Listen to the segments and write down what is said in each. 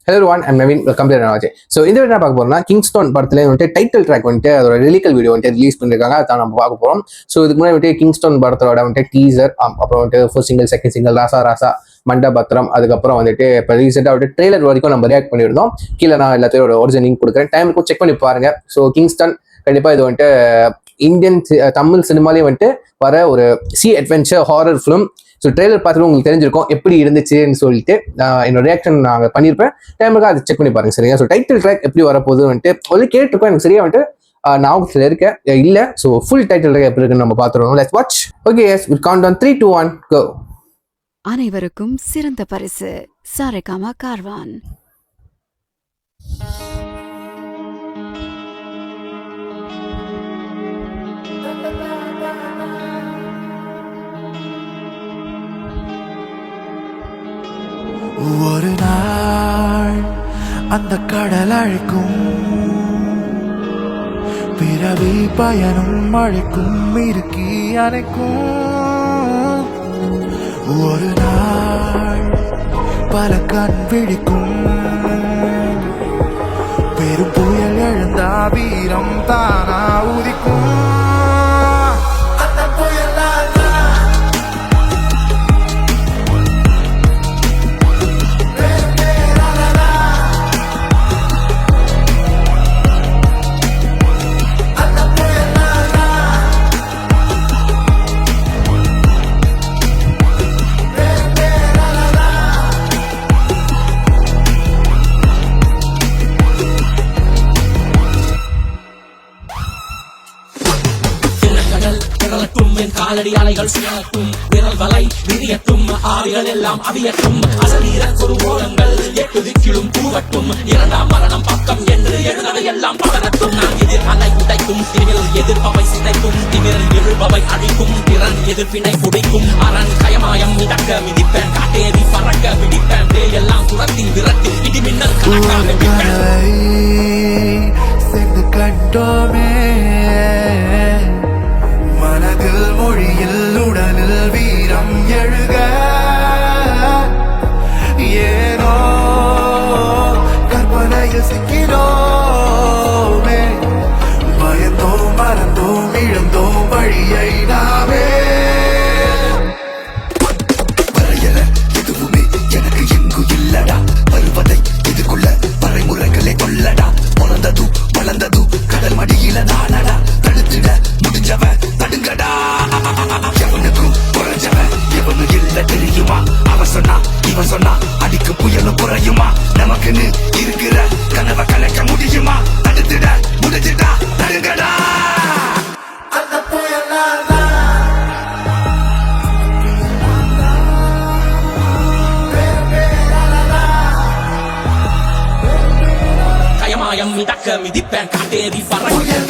Hello one I'm Naveen welcome to ரனாஜே. So இந்த video பார்க்க போறோம்னா கிங்ஸ்டன் படத்துல வந்துட்டு டைட்டில் ட்ராக் வந்துட்டு அதோட லிரிக்கல் வீடியோ வந்துட்டு ரிலீஸ் பண்ணிருக்காங்க. அதான் நம்ம பார்க்க போறோம். ஸோ இதுக்கு முன்னாடி வந்துட்டு கிங்ஸ்டன் படத்தோட வந்துட்டு டீசர், அப்புறம் வந்துட்டு ஃபர்ஸ்ட் சிங்கிள், செகண்ட் சிங்கிள் ராசா ராசா, மண்டபத்திரம், அதுக்கப்புறம் வந்துட்டு இப்போ ரீசெண்டாக வந்துட்டு ட்ரெய்லர் வரைக்கும் நம்ம ரியாக்ட் பண்ணியிருந்தோம். கீழே நான் எல்லாத்தையும் ஒரிஜினல் லிங்க் கொடுக்குறேன், டைமுக்கும் செக் பண்ணி பாருங்க. ஸோ கிங்ஸ்டன் கண்டிப்பாக இது வந்துட்டு இந்தியன் தமிழ் சினிமாலேயே வந்துட்டு வர ஒரு adventure horror film. So trailer பார்த்துட்டு உங்களுக்கு தெரிஞ்சிருக்கும் எப்படி இருந்துச்சுன்னு சொல்லிட்டு என்னோட ரியாக்ஷன் நாங்கள் பண்ணியிருப்பேன். டைமுக்கு அதை செக் பண்ணி பாருங்க சரியா. ஸோ டைட்டில் ட்ராக் எப்படி வரப்போகுது வந்துட்டு ஒரு கேட்டிருக்கோம், எனக்கு சரியா வந்துட்டு ஞாபகத்தில் இருக்க இல்லை. ஸோ ஃபுல் டைட்டில் ட்ராக் எப்படி இருக்குன்னு நம்ம பார்த்துருவோம். Let's watch. Okay, yes, will count on 3, 2, 1 go. அனைவருக்கும் சிறந்த பரிசு சாரேகாமா கார்வான். ஒரு நாள் அந்த கடல் அழைக்கும், பிறவி பயனும் அழைக்கும், இறுக்கி அணைக்கும். ஒரு நாள் பல கண் விழிக்கும், பெரும் புயல் எழுந்தா வீரம் தானா உதிக்கும். காலடி அலைகள் சுழலட்டும், விரல் வலை விரியட்டும், ஆவிகள் எல்லாம் அவியட்டும், அசரீர சொருவோலங்கள் எட்டு திக்கிலும் பூவட்டும், இரண்டாம் மரணம் பக்கம் என்று எழுதவை எல்லாம் பகரட்டும். நான் எதிர் அலை உடைக்கும், திமிழ் எதிர்ப்பவை சிதைக்கும், திமிழ் எழுபவை அழிக்கும், திறன் எதிர்ப்பினை குடிக்கும், அரண் கயமாயம் மிதக்க மிதிப்பேன், காட்டேறி பறக்க பிடிப்பேன், எல்லாம் துரத்தி விரட்டி இடிமின்னல் கணக்காக சேர்ந்து கண்டோமே, மனதில் மொழியில் உடலில் வீரம் எழுக, ஏனோ கற்பனையில் சிக்கினோமே, பயந்தோம் மறந்தோம் இழந்தோம் வழியை நாமே. வரையல எதுவுமே எனக்கு எங்கு இல்லடா, வருவதை எதிர்கொள்ள வரைமுறைகளை கொள்ளடா, பிறந்தது வளர்ந்தது கடல் மடியில நானடா, தடுத்திட முடிஞ்சவன் தடுங்கடா. எவனுக்கும் குறைஞ்சவன் எவனு இல்ல தெரியுமா, அவன் சொன்னா இவன் சொன்னா அடிக்கு புயலும் குறையுமா, நமக்குன்னு இருக்கிற கனவை கலைக்க முடியுமா, தடுத்திட முடிஞ்சிட்டா தடுங்கடா. அந்த புயல் கயமாயம் மிதக்க மிதிப்பேன், காட்டேறி பறக்க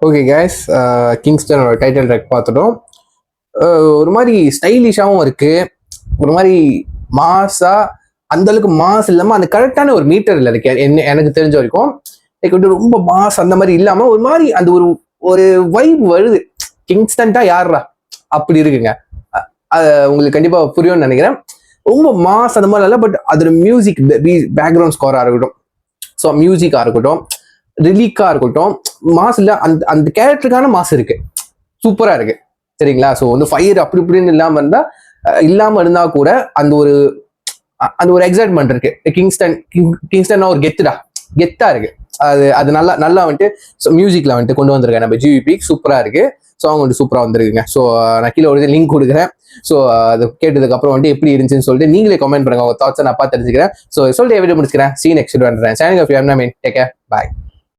ஓகே கேஸ், கிங்ஸ்டனோட டைட்டில் ட்ராக் பார்த்துட்டோம். ஒரு மாதிரி ஸ்டைலிஷாகவும் இருக்கு, ஒரு மாதிரி மாஸா, அந்த அளவுக்கு மாஸ் இல்லாமல் அந்த கரெக்டான ஒரு மீட்டர்ல இருக்கு எனக்கு தெரிஞ்ச வரைக்கும். லைக் வந்து ரொம்ப மாஸ் அந்த மாதிரி இல்லாமல் ஒரு மாதிரி அந்த ஒரு ஒரு வைப் வருது. கிங்ஸ்டன்டா யாரா அப்படி இருக்குங்க. உங்களுக்கு கண்டிப்பா புரியும்னு நினைக்கிறேன். ரொம்ப மாஸ் அந்த மாதிரி இல்லை, பட் அதோட மியூசிக், பேக்ரவுண்ட் ஸ்கோரா இருக்கட்டும், ஸோ மியூசிக்கா இருக்கட்டும், ரிலீக்கா இருக்கட்டும், மாஸ் இல்ல, அந்த அந்த கேரக்டருக்கான மாஸ் இருக்கு, சூப்பரா இருக்கு சரிங்களா. ஸோ வந்து ஃபயர் அப்படி இப்படின்னு இல்லாம இருந்தா கூட அந்த ஒரு எக்ஸைட்மெண்ட் இருக்கு. கிங்ஸ்டன்னா ஒரு கெத்துடா, கெத்தா இருக்கு. அது நல்லா வந்துட்டு மியூசிக்ல வந்துட்டு கொண்டு வந்திருக்கேன் நம்ம ஜிவிபி, சூப்பரா இருக்கு. சாங் வந்துட்டு சூப்பரா வந்திருக்குங்க. ஸோ நான் கீழே ஒரு லிங்க் கொடுக்குறேன். ஸோ அது கேட்டதுக்கு அப்புறம் வந்துட்டு எப்படி இருந்துச்சுன்னு சொல்லிட்டு நீங்களே கமெண்ட் பண்ணுங்க, உங்க தாட்ஸை நான் பார்த்து தெரிஞ்சுக்கிறேன். ஸோ சொல்லிட்டு வீடியோ முடிச்சுக்கிறேன். See you next video. Signing off, I'm Namin. Take care. Bye.